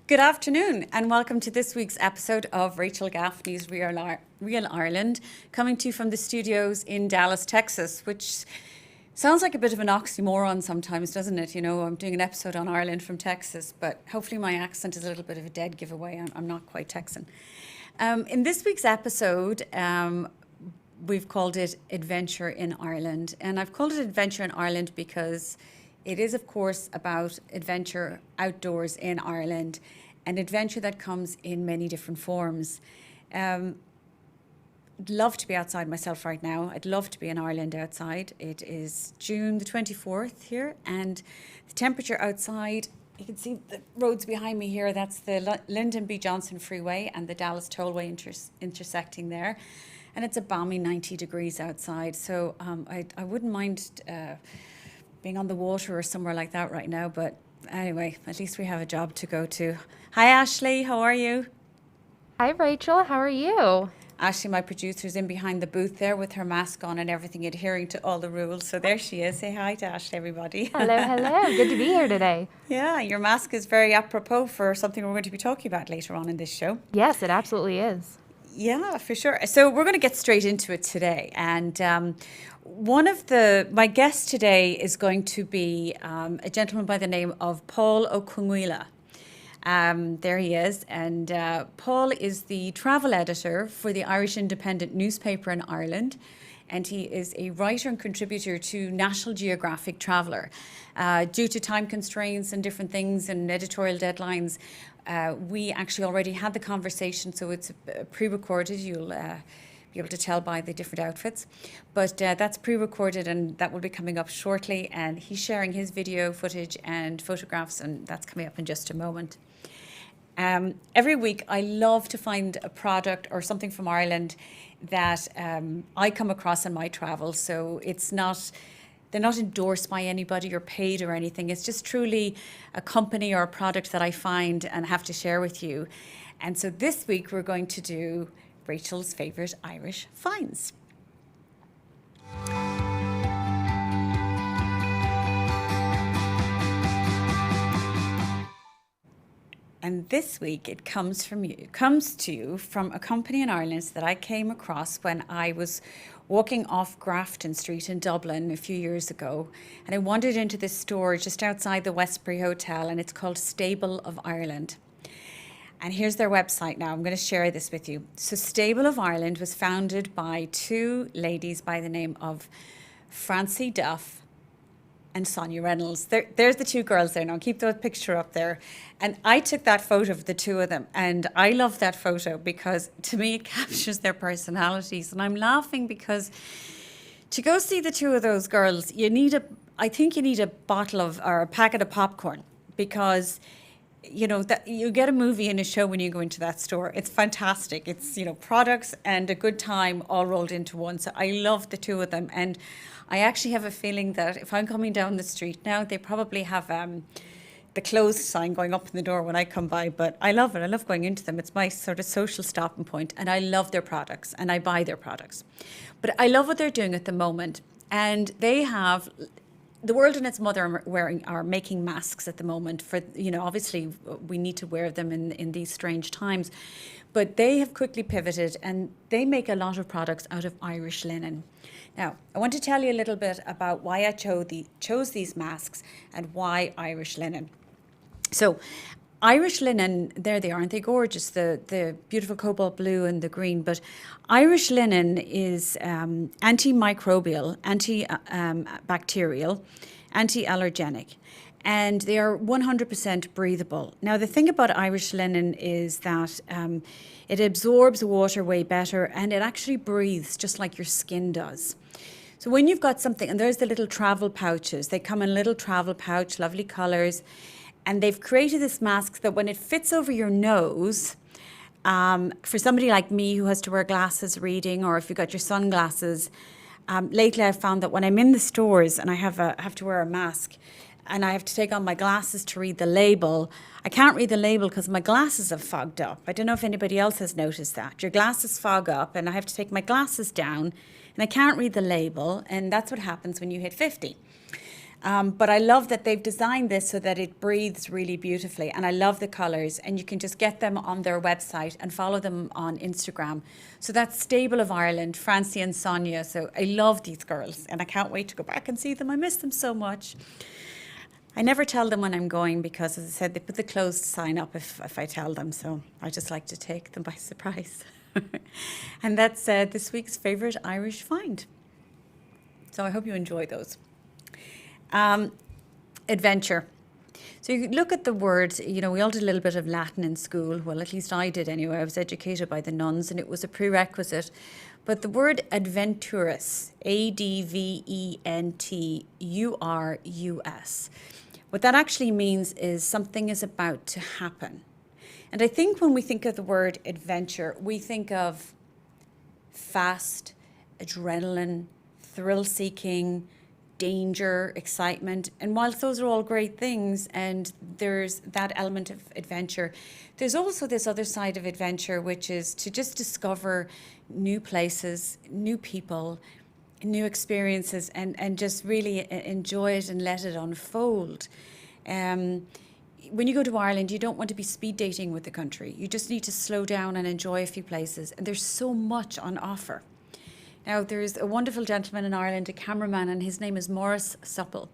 Good afternoon and welcome to this week's episode of Rachel Gaffney's Real Ireland, coming to you from the studios in Dallas, Texas, which sounds like a bit of an oxymoron sometimes, doesn't it? You know, I'm doing an episode on Ireland from Texas, but hopefully my accent is a little bit of a dead giveaway. I'm not quite Texan. In this week's episode, we've called it Adventure in Ireland. And I've called it Adventure in Ireland because it is, of course, about adventure outdoors in Ireland, an adventure that comes in many different forms. I'd love to be outside myself right now. I'd love to be in Ireland outside. It is June the 24th here, and the temperature outside, you can see the roads behind me here. That's the Lyndon B. Johnson Freeway and the Dallas Tollway intersecting there. And it's a balmy 90 degrees outside. So I wouldn't mind being on the water or somewhere like that right now, but anyway, at least we have a job to go to. Hi Ashley, how are you? Hi Rachel, how are you? Ashley, my producer's in behind the booth there with her mask on and everything, adhering to all the rules. So there she is. Say hi to Ashley, everybody. Hello. Good to be here today. Yeah, your mask is very apropos for something we're going to be talking about later on in this show. Yes, it absolutely is. Yeah, for sure. So we're going to get straight into it today. And my guest today is going to be a gentleman by the name of Pól O'Conghaile. There he is. And Paul is the travel editor for the Irish Independent newspaper in Ireland. And he is a writer and contributor to National Geographic Traveler. Due to time constraints and different things and editorial deadlines, we actually already had the conversation, so it's pre-recorded. You'll be able to tell by the different outfits. But that's pre-recorded and that will be coming up shortly. And he's sharing his video footage and photographs, and that's coming up in just a moment. Every week, I love to find a product or something from Ireland that I come across in my travels. So they're not endorsed by anybody or paid or anything. It's just truly a company or a product that I find and have to share with you. And so this week we're going to do Rachel's favourite Irish finds. And this week it comes to you from a company in Ireland that I came across when I was walking off Grafton Street in Dublin a few years ago. And I wandered into this store just outside the Westbury Hotel, and it's called Stable of Ireland. And here's their website now. I'm going to share this with you. So Stable of Ireland was founded by two ladies by the name of Francie Duff and Sonia Reynolds. There's the two girls there now. Keep that picture up there. And I took that photo of the two of them. And I love that photo because to me it captures their personalities. And I'm laughing because to go see the two of those girls, I think you need a bottle of or a packet of popcorn, because you know that you get a movie and a show when you go into that store. It's fantastic. It's, you know, products and a good time all rolled into one. So I love the two of them, and I actually have a feeling that if I'm coming down the street now, they probably have the closed sign going up in the door when I come by. But I love it. I love going into them. It's my sort of social stopping point, and I love their products and I buy their products. But I love what they're doing at the moment, and they have. The world and its mother are making masks at the moment for, you know, obviously we need to wear them in these strange times, but they have quickly pivoted and they make a lot of products out of Irish linen. Now, I want to tell you a little bit about why I chose these masks and why Irish linen. So Irish linen, there they are, aren't they gorgeous? The beautiful cobalt blue and the green. But Irish linen is antimicrobial, antibacterial, anti-allergenic, and they are 100% breathable. Now, the thing about Irish linen is that it absorbs water way better, and it actually breathes just like your skin does. So when you've got something, and there's the little travel pouches, they come in a little travel pouch, lovely colours, and they've created this mask that when it fits over your nose, for somebody like me who has to wear glasses reading, or if you've got your sunglasses, lately I've found that when I'm in the stores and I have to wear a mask and I have to take on my glasses to read the label, I can't read the label because my glasses have fogged up. I don't know if anybody else has noticed that. Your glasses fog up and I have to take my glasses down and I can't read the label, and that's what happens when you hit 50. But I love that they've designed this so that it breathes really beautifully, and I love the colours, and you can just get them on their website and follow them on Instagram. So that's Stable of Ireland, Francie and Sonia. So I love these girls and I can't wait to go back and see them. I miss them so much. I never tell them when I'm going because, as I said, they put the closed sign up if I tell them. So I just like to take them by surprise. And that's this week's favourite Irish find. So I hope you enjoy those. Adventure. So you look at the words, we all did a little bit of Latin in school. Well, at least I did anyway. I was educated by the nuns and it was a prerequisite. But the word adventurous, Adventurus, what that actually means is something is about to happen. And I think when we think of the word adventure, we think of fast, adrenaline, thrill-seeking, danger, excitement. And whilst those are all great things and there's that element of adventure, there's also this other side of adventure, which is to just discover new places, new people, new experiences, and just really enjoy it and let it unfold. When you go to Ireland, you don't want to be speed dating with the country. You just need to slow down and enjoy a few places. And there's so much on offer. Now, there's a wonderful gentleman in Ireland, a cameraman, and his name is Maurice Supple.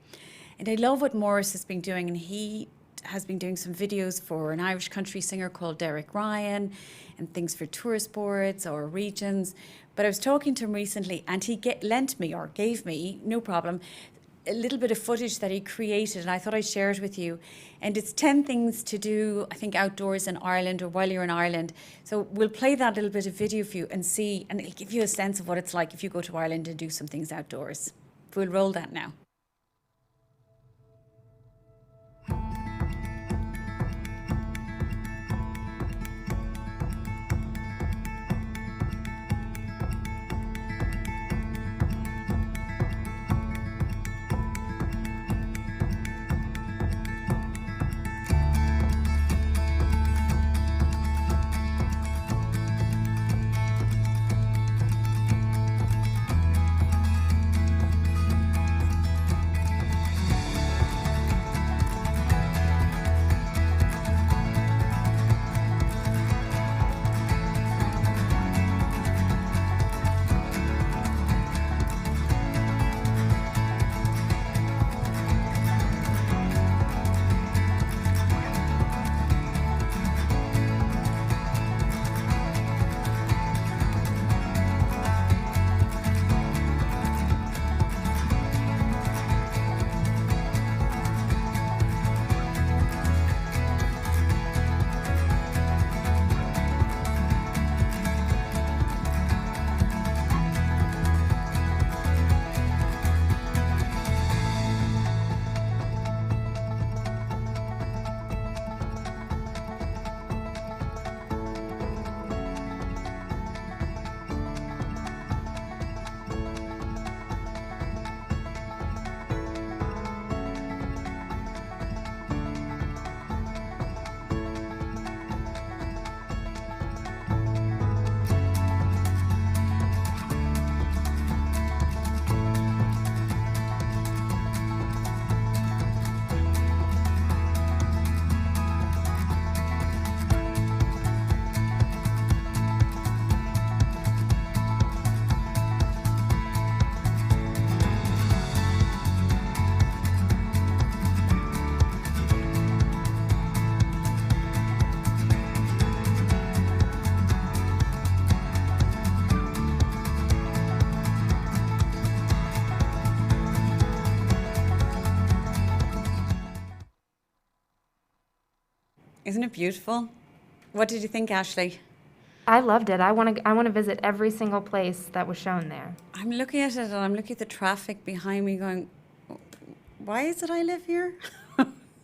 And I love what Maurice has been doing, and he has been doing some videos for an Irish country singer called Derek Ryan, and things for tourist boards or regions. But I was talking to him recently, and he gave me, no problem, a little bit of footage that he created, and I thought I'd share it with you. And it's 10 things to do, I think, outdoors in Ireland or while you're in Ireland. So we'll play that little bit of video for you and see, and it'll give you a sense of what it's like if you go to Ireland and do some things outdoors. We'll roll that now. Isn't it beautiful? What did you think, Ashley? I loved it. I want to visit every single place that was shown there. I'm looking at it and I'm looking at the traffic behind me going, why is it I live here?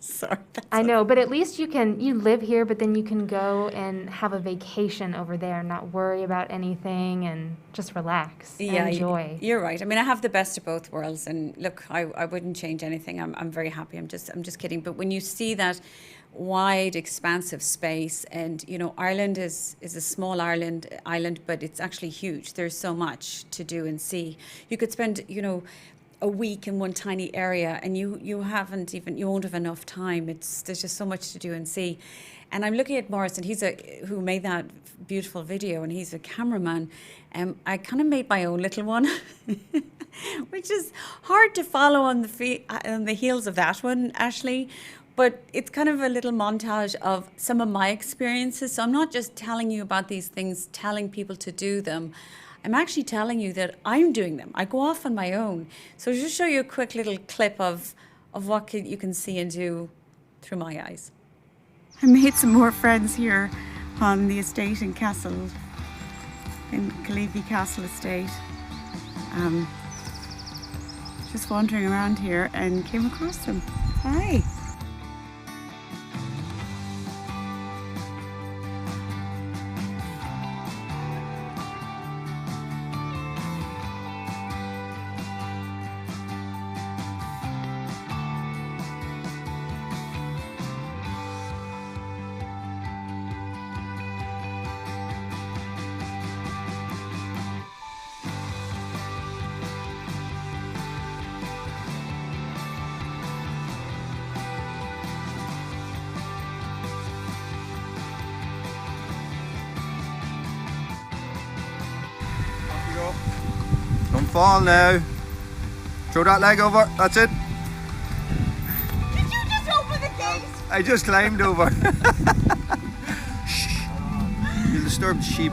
Sorry, that's I so. know, but at least you live here, but then you can go and have a vacation over there, not worry about anything and just relax and Yeah, enjoy. you're right. I mean, I have the best of both worlds, and look, I wouldn't change anything. I'm very happy. I'm just kidding. But when you see that wide, expansive space, and Ireland is a small island, but it's actually huge. There's so much to do and see. You could spend, a week in one tiny area, and you won't have enough time. There's just so much to do and see. And I'm looking at Morris, and who made that beautiful video, and he's a cameraman. I kind of made my own little one, which is hard to follow on the heels of that one, Ashley. But it's kind of a little montage of some of my experiences. So I'm not just telling you about these things, telling people to do them. I'm actually telling you that I'm doing them. I go off on my own. So just show you a quick little clip of what you can see and do through my eyes. I made some more friends here on the estate in Castle, in Calevi Castle Estate. Just wandering around here and came across them. Hi. Don't fall now. Throw that leg over. That's it. Did you just open the gate? I just climbed over. Shh. You disturbed sheep.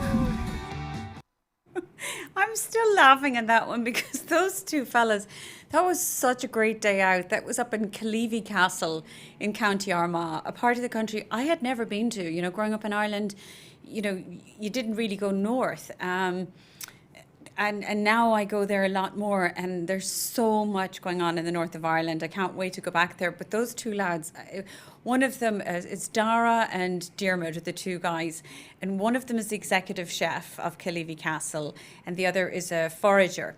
I'm still laughing at that one because those two fellas, that was such a great day out. That was up in Calevi Castle in County Armagh, a part of the country I had never been to. Growing up in Ireland, you didn't really go north. And now I go there a lot more, and there's so much going on in the north of Ireland. I can't wait to go back there. But those two lads, one of them is Dara and Diarmuid, are the two guys, and one of them is the executive chef of Calevi Castle, and the other is a forager.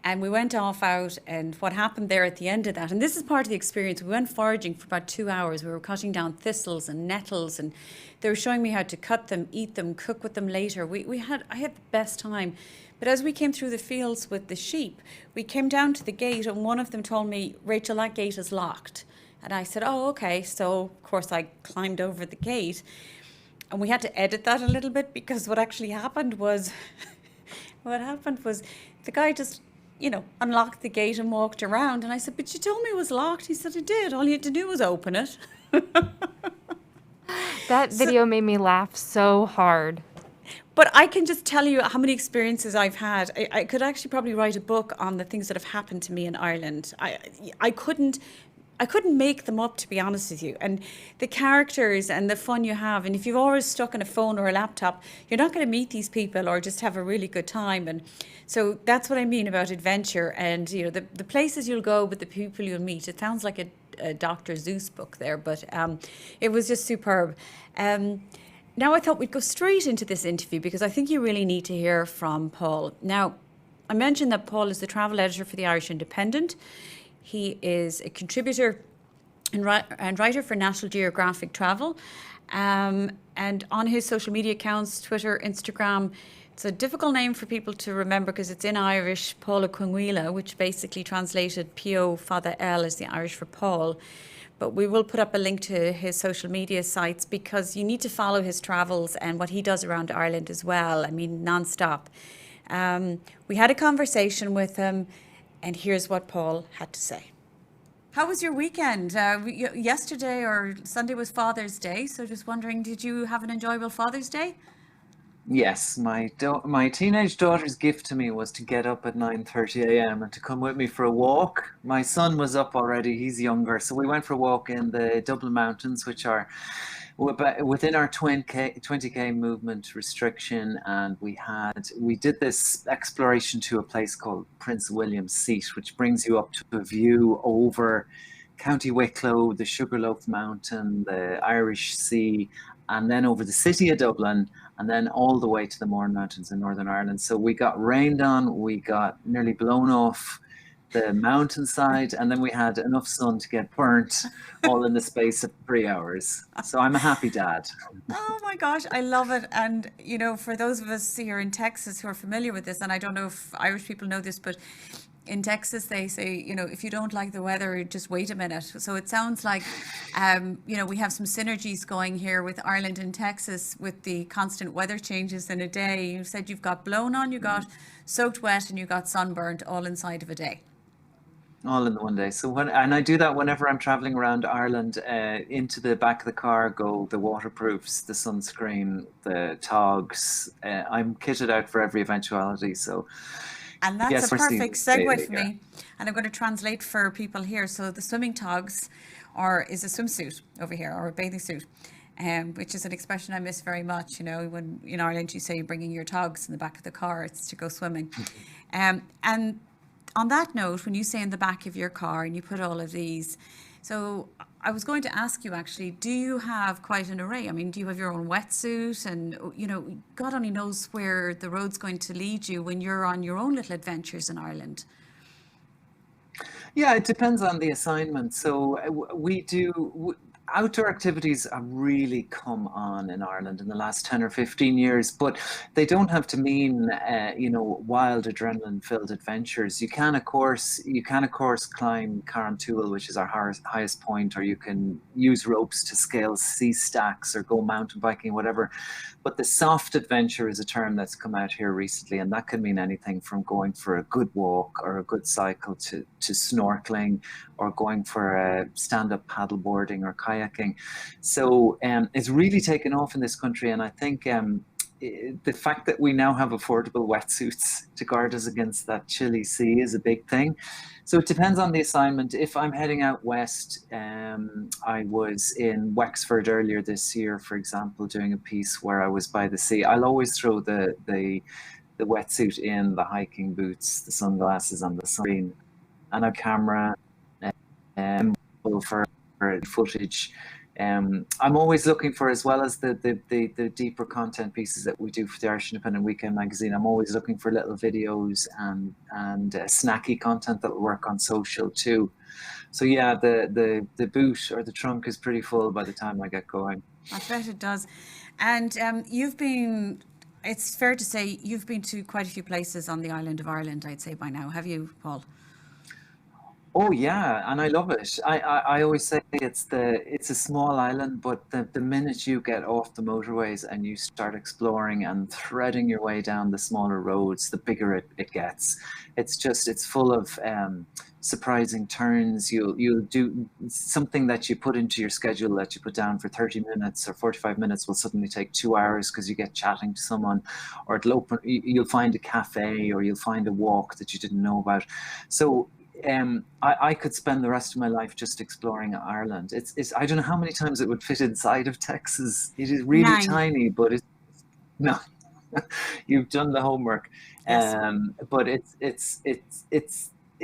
And we went off out, and what happened there at the end of that, and this is part of the experience, we went foraging for about 2 hours. We were cutting down thistles and nettles, and they were showing me how to cut them, eat them, cook with them later. I had the best time. But as we came through the fields with the sheep, we came down to the gate, and one of them told me, Rachel, that gate is locked. And I said, oh, okay. So, of course, I climbed over the gate. And we had to edit that a little bit because what actually happened was, the guy just, unlocked the gate and walked around. And I said, but you told me it was locked. He said, I did. All you had to do was open it. That video made me laugh so hard. But I can just tell you how many experiences I've had. I could actually probably write a book on the things that have happened to me in Ireland. I couldn't make them up, to be honest with you. And the characters and the fun you have, and if you're always stuck on a phone or a laptop, you're not going to meet these people or just have a really good time. And so that's what I mean about adventure. And the places you'll go, but the people you'll meet. It sounds like a Dr. Seuss book there, but it was just superb. Now I thought we'd go straight into this interview because I think you really need to hear from Pól. Now, I mentioned that Pól is the travel editor for the Irish Independent. He is a contributor and writer for National Geographic Travel. And on his social media accounts, Twitter, Instagram, it's a difficult name for people to remember because it's in Irish, Pól O'Conghaile, which basically translated P.O. Father L is the Irish for Paul. But we will put up a link to his social media sites because you need to follow his travels and what he does around Ireland as well. I mean, non-stop. We had a conversation with him, and here's what Pól had to say. How was your weekend? Yesterday or Sunday was Father's Day, so just wondering, did you have an enjoyable Father's Day? Yes, my teenage daughter's gift to me was to get up at 9:30 a.m. and to come with me for a walk. My son was up already, he's younger, so we went for a walk in the Dublin Mountains, which are within our 20K movement restriction, and we did this exploration to a place called Prince William's Seat, which brings you up to a view over County Wicklow, the Sugarloaf Mountain, the Irish Sea, and then over the city of Dublin, and then all the way to the Mourne Mountains in Northern Ireland. So we got rained on, we got nearly blown off the mountainside, and then we had enough sun to get burnt all in the space of 3 hours. So I'm a happy dad. Oh my gosh, I love it. And, you know, for those of us here in Texas who are familiar with this, and I don't know if Irish people know this, but in Texas, they say, you know, if you don't like the weather, just wait a minute. So it sounds like, you know, we have some synergies going here with Ireland and Texas with the constant weather changes in a day. You said you've got blown on, you got soaked wet, and you got sunburned all inside of a day. All in one day. And I do that whenever I'm traveling around Ireland. Into the back of the car go the waterproofs, the sunscreen, the togs. I'm kitted out for every eventuality. So And that's yes, a we're seeing perfect this segue daily for here. me. And I'm going to translate for people here. So the swimming togs is a swimsuit over here, or a bathing suit, which is an expression I miss very much. You know, when in Ireland you say you're bringing your togs in the back of the car, it's to go swimming. And on that note, when you say in the back of your car and you put all of these, so I was going to ask you actually, do you have quite an array? I mean, do you have your own wetsuit? And, you know, God only knows where the road's going to lead you when you're on your own little adventures in Ireland. Yeah, it depends on the assignment. So we do outdoor activities have really come on in Ireland in the last 10 or 15 years, but they don't have to mean wild adrenaline-filled adventures. You can of course climb Carrauntoohil, which is our highest point, or you can use ropes to scale sea stacks or go mountain biking, whatever. But the soft adventure is a term that's come out here recently, and that can mean anything from going for a good walk or a good cycle to snorkeling or going for a stand-up paddle boarding or kayaking. So it's really taken off in this country, and I think the fact that we now have affordable wetsuits to guard us against that chilly sea is a big thing. So it depends on the assignment. If I'm heading out west, I was in Wexford earlier this year, for example, doing a piece where I was by the sea. I'll always throw the wetsuit in, the hiking boots, the sunglasses, and the sunscreen, and a camera and for footage. I'm always looking for, as well as the deeper content pieces that we do for the Irish Independent Weekend magazine, I'm always looking for little videos and snacky content that will work on social too. So yeah, the boot or the trunk is pretty full by the time I get going. I bet it does. And it's fair to say you've been to quite a few places on the island of Ireland, I'd say by now. Have you, Paul? Oh yeah, and I love it. I always say it's a small island, but the minute you get off the motorways and you start exploring and threading your way down the smaller roads, the bigger it gets. It's full of surprising turns. You'll do something that you put into your schedule that you put down for 30 minutes or 45 minutes will suddenly take 2 hours because you get chatting to someone, or you'll find a cafe, or you'll find a walk that you didn't know about. So I could spend the rest of my life just exploring Ireland. It's I don't know how many times it would fit inside of Texas. It is really 9. tiny, but it's no. You've done the homework. Yes. But it's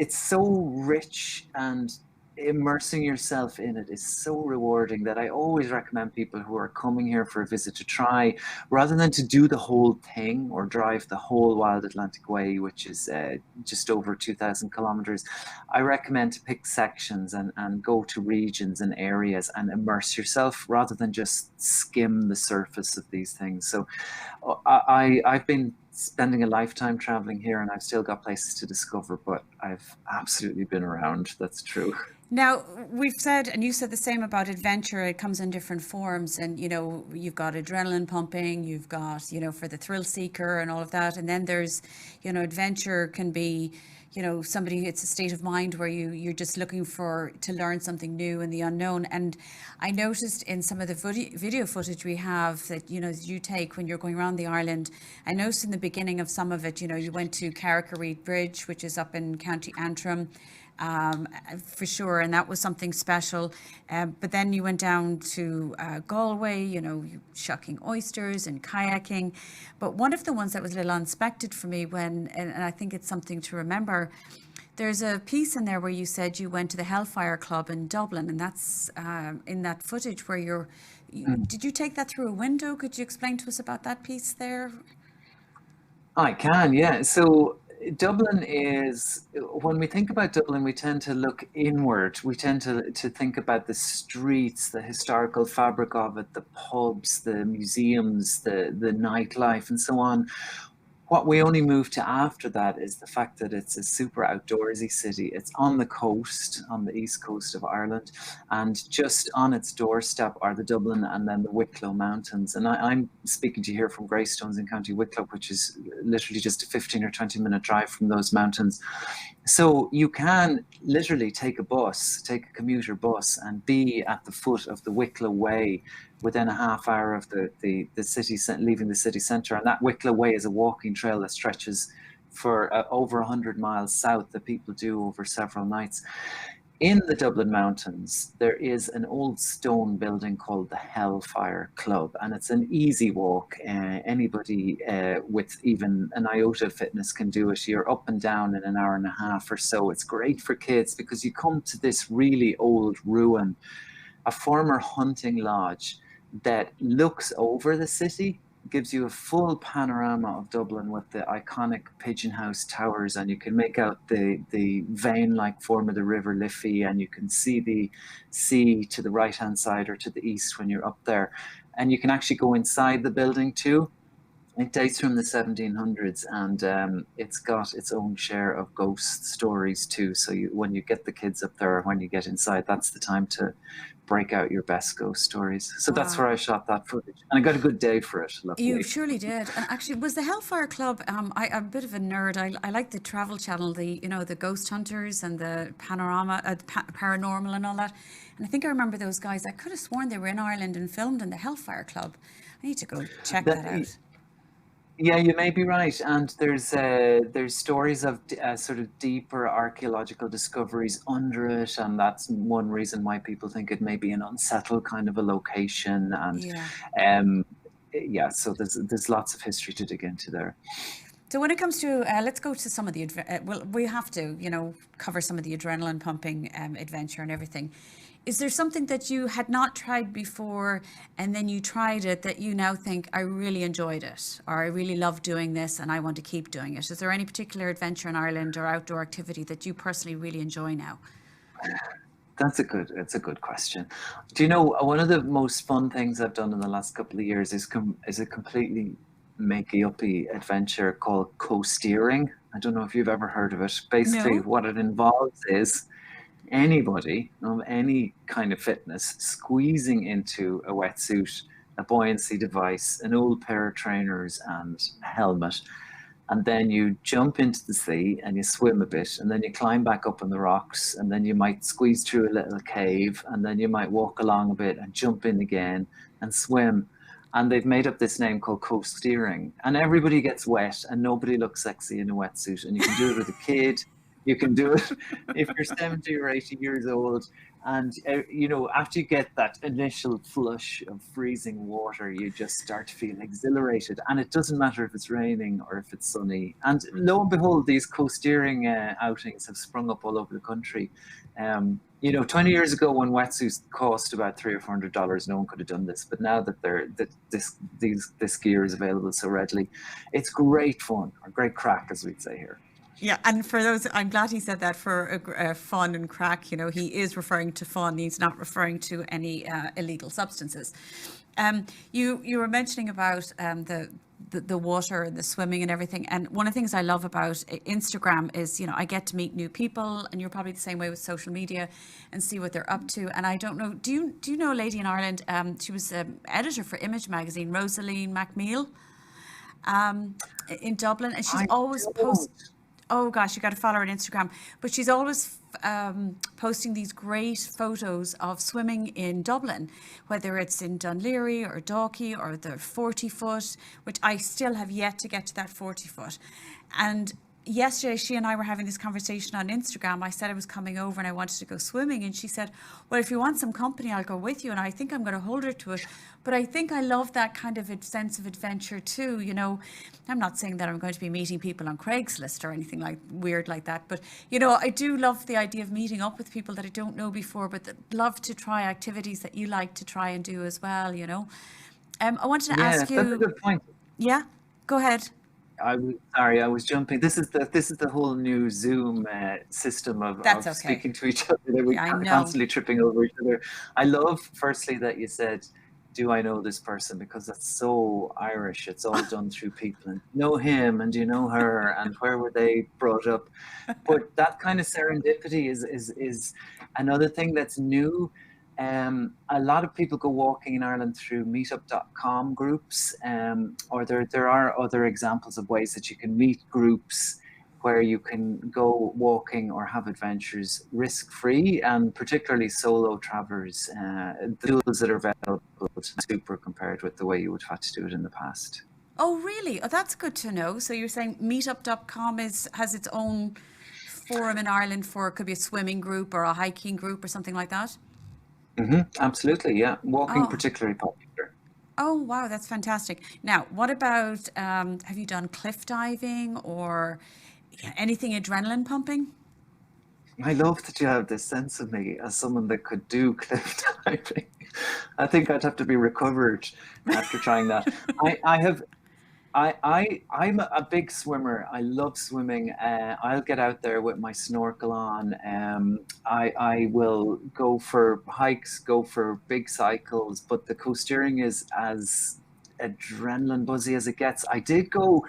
so rich, and immersing yourself in it is so rewarding that I always recommend people who are coming here for a visit to try, rather than to do the whole thing or drive the whole Wild Atlantic Way, which is just over 2,000 kilometers. I recommend to pick sections and go to regions and areas and immerse yourself rather than just skim the surface of these things. So I've been spending a lifetime traveling here, and I've still got places to discover, but I've absolutely been around. That's true. Now, we've said, and you said the same about adventure, it comes in different forms. And, you know, you've got adrenaline pumping, you've got, you know, for the thrill seeker and all of that. And then there's, you know, adventure can be, somebody, it's a state of mind where you're just looking to learn something new in the unknown. And I noticed in some of the video footage we have that, you take when you're going around the island, I noticed in the beginning of some of it, you went to Carrick-a-Reid Bridge, which is up in County Antrim, for sure, and that was something special. But then you went down to Galway, shucking oysters and kayaking. But one of the ones that was a little unexpected for me and I think it's something to remember, there's a piece in there where you said you went to the Hellfire Club in Dublin, and that's in that footage where did you take that through a window? Could you explain to us about that piece there? I can, yeah. So Dublin is, when we think about Dublin, we tend to look inward. We tend to think about the streets, the historical fabric of it, the pubs, the museums, the nightlife, and so on. What we only move to after that is the fact that it's a super outdoorsy city. It's on the coast, on the east coast of Ireland, and just on its doorstep are the Dublin and then the Wicklow Mountains. And I'm speaking to you here from Greystones in County Wicklow, which is literally just a 15 or 20-minute drive from those mountains. So you can literally take a commuter bus, and be at the foot of the Wicklow Way within a half hour of the city, leaving the city centre. And that Wicklow Way is a walking trail that stretches for over 100 miles south that people do over several nights. In the Dublin Mountains, there is an old stone building called the Hellfire Club, and it's an easy walk. Anybody with even an iota of fitness can do it. You're up and down in an hour and a half or so. It's great for kids because you come to this really old ruin, a former hunting lodge that looks over the city, gives you a full panorama of Dublin with the iconic pigeon house towers, and you can make out the vein-like form of the River Liffey, and you can see the sea to the right-hand side or to the east when you're up there. And you can actually go inside the building too. It dates from the 1700s, and it's got its own share of ghost stories too. So when you get the kids up there, or when you get inside, that's the time to break out your best ghost stories. So that's where I shot that footage, and I got a good day for it. Luckily. You surely did. And actually, was the Hellfire Club? I'm a bit of a nerd. I like the Travel Channel, the Ghost Hunters and the Panorama, Paranormal, and all that. And I think I remember those guys. I could have sworn they were in Ireland and filmed in the Hellfire Club. I need to go check that out. Yeah, you may be right, and there's stories of sort of deeper archaeological discoveries under it, and that's one reason why people think it may be an unsettled kind of a location. And so there's lots of history to dig into there. So when it comes to, let's go to some of the, we have to, cover some of the adrenaline pumping adventure and everything. Is there something that you had not tried before and then you tried it that you now think, I really enjoyed it, or I really love doing this and I want to keep doing it? Is there any particular adventure in Ireland or outdoor activity that you personally really enjoy now? It's a good question. Do you know, one of the most fun things I've done in the last couple of years is a completely makey-uppy adventure called co-steering. I don't know if you've ever heard of it. Basically, what it involves is anybody of any kind of fitness squeezing into a wetsuit, a buoyancy device, an old pair of trainers, and a helmet. And then you jump into the sea and you swim a bit, and then you climb back up on the rocks, and then you might squeeze through a little cave, and then you might walk along a bit and jump in again and swim. And they've made up this name called co-steering, and everybody gets wet and nobody looks sexy in a wetsuit. And you can do it with a kid. You can do it if you're 70 or 80 years old. And, after you get that initial flush of freezing water, you just start to feel exhilarated. And it doesn't matter if it's raining or if it's sunny. And lo and behold, these co-steering outings have sprung up all over the country. 20 years ago when wetsuits cost about $300 or $400, no one could have done this. But now that this gear is available so readily, it's great fun, or great crack, as we'd say here. Yeah, and for those, I'm glad he said that, for fun and crack. He is referring to fun. He's not referring to any illegal substances. You were mentioning about the water and the swimming and everything. And one of the things I love about Instagram is, I get to meet new people, and you're probably the same way with social media, and see what they're up to. And I don't know, do you know a lady in Ireland? She was editor for Image magazine, Rosaleen McNeil, in Dublin, and she's always Oh gosh, you got to follow her on Instagram. But she's always posting these great photos of swimming in Dublin, whether it's in Dunleary or Dalkey or the 40 foot, which I still have yet to get to that 40 foot. And yesterday, she and I were having this conversation on Instagram. I said I was coming over and I wanted to go swimming. And she said, well, if you want some company, I'll go with you. And I think I'm going to hold her to it. But I think I love that kind of a sense of adventure too. You know, I'm not saying that I'm going to be meeting people on Craigslist or anything like weird like that. But, you know, I do love the idea of meeting up with people that I don't know before, but that love to try activities that you like to try and do as well, you know. I wanted to Yeah, ask that's a you, good point. yeah, go ahead. Sorry, I was jumping. This is the whole new Zoom system That's of okay. speaking to each other that we Yeah, I know. constantly tripping over each other. I love, firstly, that you said, "Do I know this person?" Because that's so Irish. It's all done through people, and know him, and do you know her, and where were they brought up? But that kind of serendipity is another thing that's new. A lot of people go walking in Ireland through meetup.com groups, or there are other examples of ways that you can meet groups where you can go walking or have adventures risk-free, and particularly solo travelers. The tools that are available are super compared with the way you would have had to do it in the past. Oh, really? Oh, that's good to know. So you're saying meetup.com has its own forum in Ireland for, it could be a swimming group or a hiking group or something like that? Absolutely, yeah. Walking Oh, particularly popular. oh, wow, that's fantastic. Now, what about, have you done cliff diving or anything adrenaline pumping? I love that you have this sense of me as someone that could do cliff diving. I think I'd have to be recovered after trying that. I have I'm a big swimmer. I love swimming. I'll get out there with my snorkel on. I will go for hikes, go for big cycles, but the coasteering is as adrenaline buzzy as it gets. I did go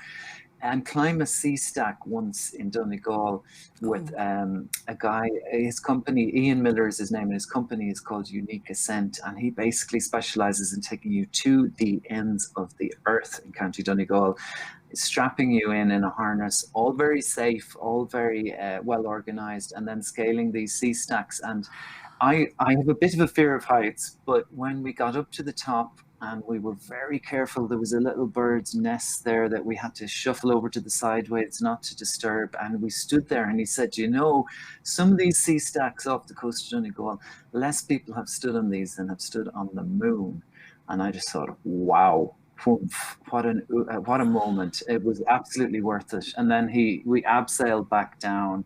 and climb a sea stack once in Donegal with Oh, a guy. His company, Ian Miller is his name, and his company is called Unique Ascent, and he basically specializes in taking you to the ends of the earth in County Donegal, strapping you in a harness, all very safe, all very well organized, and then scaling these sea stacks. And I have a bit of a fear of heights, but when we got up to the top and we were very careful, there was a little bird's nest there that we had to shuffle over to the sideways not to disturb. And we stood there and he said, you know, some of these sea stacks off the coast of Donegal, less people have stood on these than have stood on the moon. And I just thought, wow. What a moment. It was absolutely worth it. And then we abseiled back down,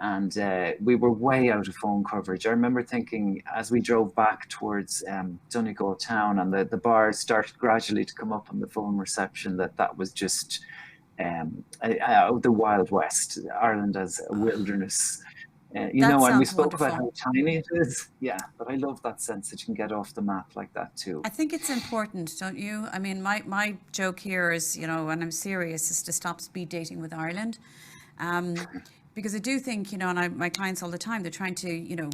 and we were way out of phone coverage. I remember thinking as we drove back towards Donegal town, and the bars started gradually to come up on the phone reception, that was just the Wild West, Ireland as a wilderness. that And we sounds spoke about wonderful. how tiny it is. Yeah, but I love that sense that you can get off the map like that too. I think it's important, don't you? I mean, my joke here is, you know, and I'm serious, is to stop speed dating with Ireland. Um, because I do think, you know, and my clients all the time, they're trying to, you know,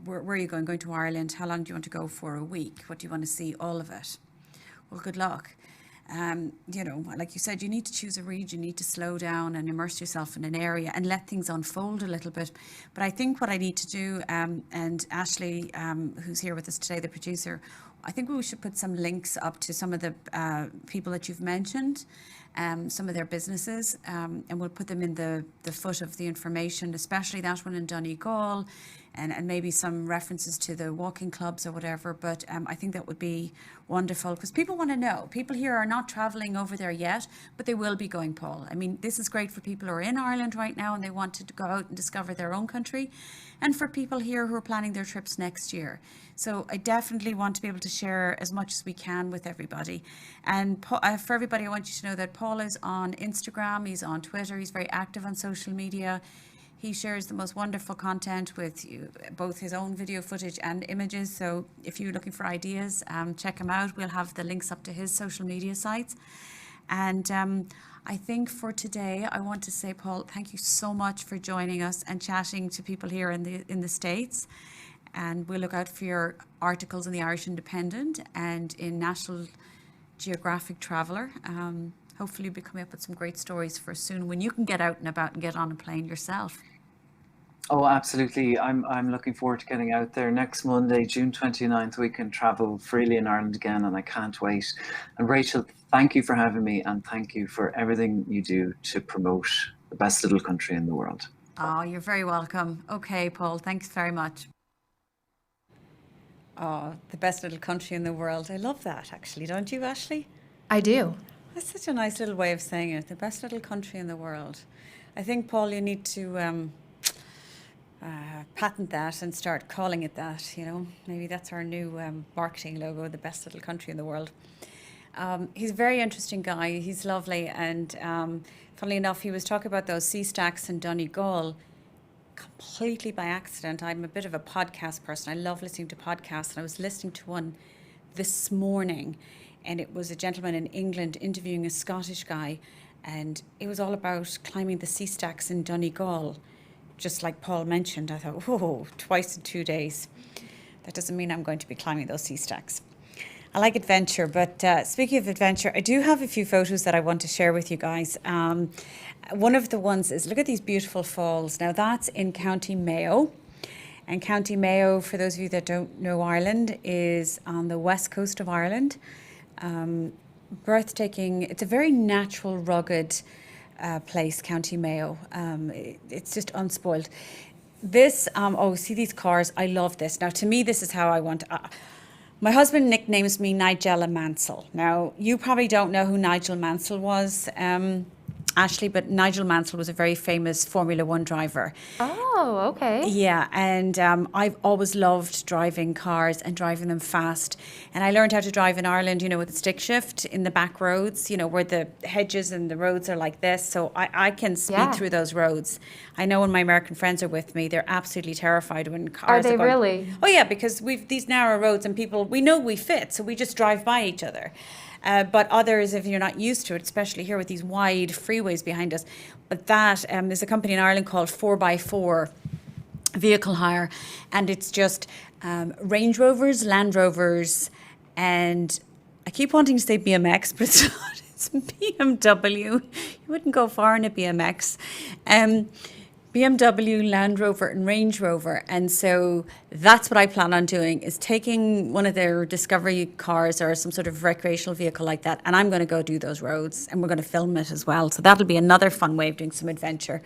where are you going? Going to Ireland? How long do you want to go for? A week? What do you want to see? All of it. Well, good luck. You know, like you said, you need to choose a region, you need to slow down and immerse yourself in an area and let things unfold a little bit. But I think what I need to do, and Ashley, who's here with us today, the producer, I think we should put some links up to some of the people that you've mentioned, some of their businesses, and we'll put them in the foot of the information, especially that one in Donegal, and maybe some references to the walking clubs or whatever. But I think that would be wonderful because people want to know. People here are not traveling over there yet, but they will be going, Paul. I mean, this is great for people who are in Ireland right now and they want to go out and discover their own country, and for people here who are planning their trips next year. So I definitely want to be able to share as much as we can with everybody. And for everybody, I want you to know that Paul is on Instagram, he's on Twitter, he's very active on social media. He shares the most wonderful content with you, both his own video footage and images. So if you're looking for ideas, check him out. We'll have the links up to his social media sites. And I think for today, I want to say, Paul, thank you so much for joining us and chatting to people here in the States. And we'll look out for your articles in the Irish Independent and in National Geographic Traveler. hopefully you'll be coming up with some great stories for soon when you can get out and about and get on a plane yourself. Oh, absolutely. I'm looking forward to getting out there next Monday, June 29th. We can travel freely in Ireland again, and I can't wait. And Rachel, thank you for having me, and thank you for everything you do to promote the best little country in the world. Oh, you're very welcome. Okay, Paul, thanks very much. Oh, the best little country in the world. I love that, actually. Don't you, Ashley? I do. That's such a nice little way of saying it. The best little country in the world. I think, Paul, you need to patent that and start calling it that, you know. Maybe that's our new marketing logo, the best little country in the world. He's a very interesting guy. He's lovely. And funnily enough, he was talking about those sea stacks in Donegal completely by accident. I'm a bit of a podcast person. I love listening to podcasts. And I was listening to one this morning, and it was a gentleman in England interviewing a Scottish guy. And it was all about climbing the sea stacks in Donegal. Just like Paul mentioned, I thought, whoa, twice in 2 days. That doesn't mean I'm going to be climbing those sea stacks. I like adventure, but speaking of adventure, I do have a few photos that I want to share with you guys. One of the ones is, look at these beautiful falls. Now that's in County Mayo. And County Mayo, for those of you that don't know Ireland, is on the west coast of Ireland. Breathtaking. It's a very natural, rugged place, County Mayo. It's just unspoiled. This, see these cars? I love this. Now, to me, this is how I want my husband nicknames me Nigella Mansell. Now, you probably don't know who Nigel Mansell was, Ashley, but Nigel Mansell was a very famous Formula One driver. Oh, okay. Yeah, and I've always loved driving cars and driving them fast. And I learned how to drive in Ireland, you know, with a stick shift in the back roads, you know, where the hedges and the roads are like this. So I can speed through those roads. I know when my American friends are with me, they're absolutely terrified when cars Are they going, really? Oh, yeah, because we've these narrow roads and people, we know we fit, so we just drive by each other. But others, if you're not used to it, especially here with these wide freeways behind us. But that, there's a company in Ireland called 4x4 Vehicle Hire, and it's just Range Rovers, Land Rovers, and I keep wanting to say BMX, but it's not. It's BMW. You wouldn't go far in a BMX. BMW, Land Rover and Range Rover. And so that's what I plan on doing, is taking one of their Discovery cars or some sort of recreational vehicle like that, and I'm going to go do those roads, and we're going to film it as well. So that'll be another fun way of doing some adventure.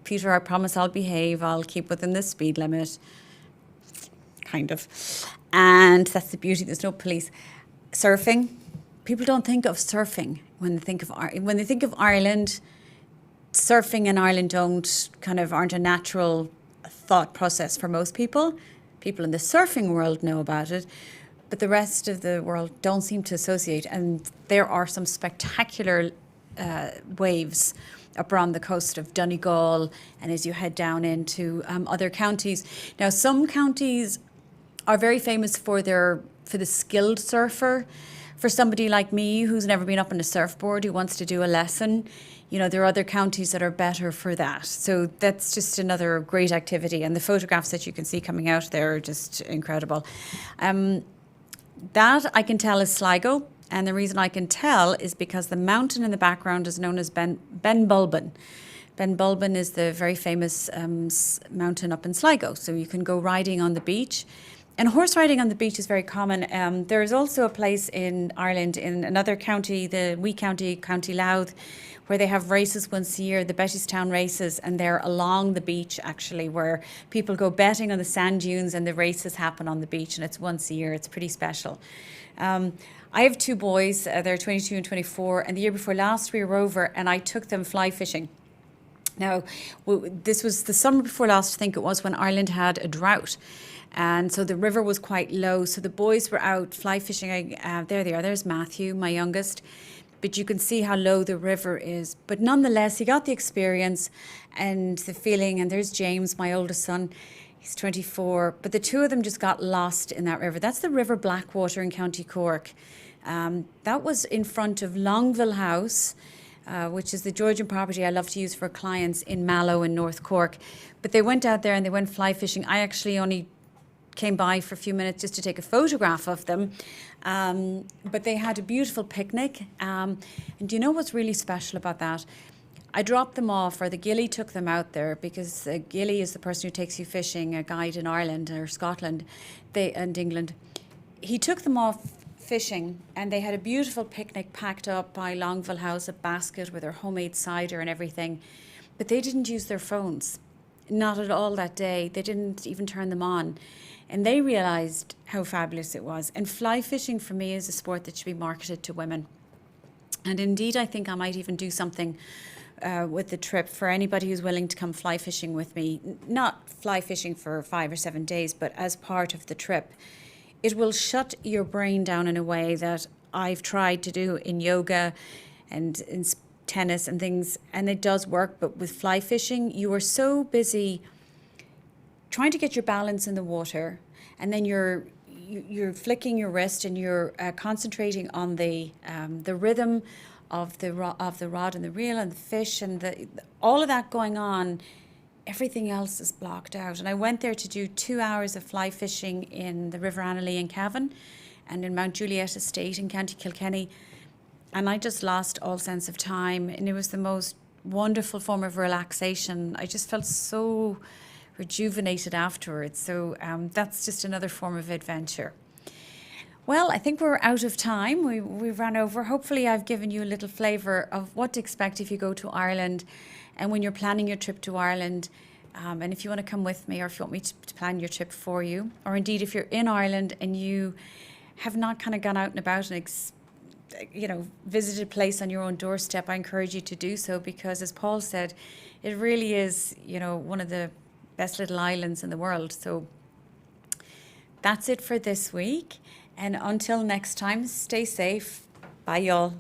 Peter, I promise I'll behave. I'll keep within the speed limit. Kind of. And that's the beauty. There's no police. Surfing. People don't think of surfing when they think of Ireland. Surfing in Ireland aren't a natural thought process for most people. People in the surfing world know about it, but the rest of the world don't seem to associate. And there are some spectacular waves up around the coast of Donegal, and as you head down into other counties. Now, some counties are very famous for the skilled surfer. For somebody like me who's never been up on a surfboard, who wants to do a lesson, you know, there are other counties that are better for that. So that's just another great activity. And the photographs that you can see coming out there are just incredible. That I can tell is Sligo. And the reason I can tell is because the mountain in the background is known as Ben Bulben. Ben Bulben is the very famous mountain up in Sligo. So you can go riding on the beach. And horse riding on the beach is very common. There is also a place in Ireland, in another county, the wee county, County Louth, where they have races once a year, the Bettystown races, and they're along the beach, actually, where people go betting on the sand dunes and the races happen on the beach, and it's once a year. It's pretty special. I have two boys. They're 22 and 24, and the year before last we were over, and I took them fly fishing. Now, this was the summer before last, I think it was, when Ireland had a drought. And so the river was quite low. So the boys were out fly fishing. There they are. There's Matthew, my youngest. But you can see how low the river is. But nonetheless, he got the experience and the feeling. And there's James, my oldest son. He's 24. But the two of them just got lost in that river. That's the River Blackwater in County Cork. That was in front of Longville House, which is the Georgian property I love to use for clients in Mallow in North Cork. But they went out there and they went fly fishing. I actually only came by for a few minutes just to take a photograph of them. But they had a beautiful picnic. And do you know what's really special about that? I dropped them off, or the Gilly took them out there, because Gilly is the person who takes you fishing, a guide in Ireland or Scotland and England. He took them off fishing, and they had a beautiful picnic packed up by Longville House, a basket with their homemade cider and everything. But they didn't use their phones, not at all that day. They didn't even turn them on. And they realised how fabulous it was. And fly fishing for me is a sport that should be marketed to women. And indeed, I think I might even do something with the trip for anybody who's willing to come fly fishing with me. Not fly fishing for 5 or 7 days, but as part of the trip. It will shut your brain down in a way that I've tried to do in yoga and in tennis and things, and it does work. But with fly fishing, you are so busy trying to get your balance in the water, and then you're flicking your wrist, and you're concentrating on the rhythm of the rod and the reel and the fish and all of that going on. Everything else is blocked out. And I went there to do 2 hours of fly fishing in the River Annally in Cavan and in Mount Juliet Estate in County Kilkenny. And I just lost all sense of time. And it was the most wonderful form of relaxation. I just felt so rejuvenated afterwards. So that's just another form of adventure. Well, I think we're out of time. We've run over. Hopefully I've given you a little flavour of what to expect if you go to Ireland, and when you're planning your trip to Ireland. And if you want to come with me, or if you want me to plan your trip for you, or indeed if you're in Ireland and you have not kind of gone out and about and visited a place on your own doorstep, I encourage you to do so, because as Paul said, it really is, one of the best little islands in the world. So that's it for this week. And until next time, stay safe. Bye, y'all.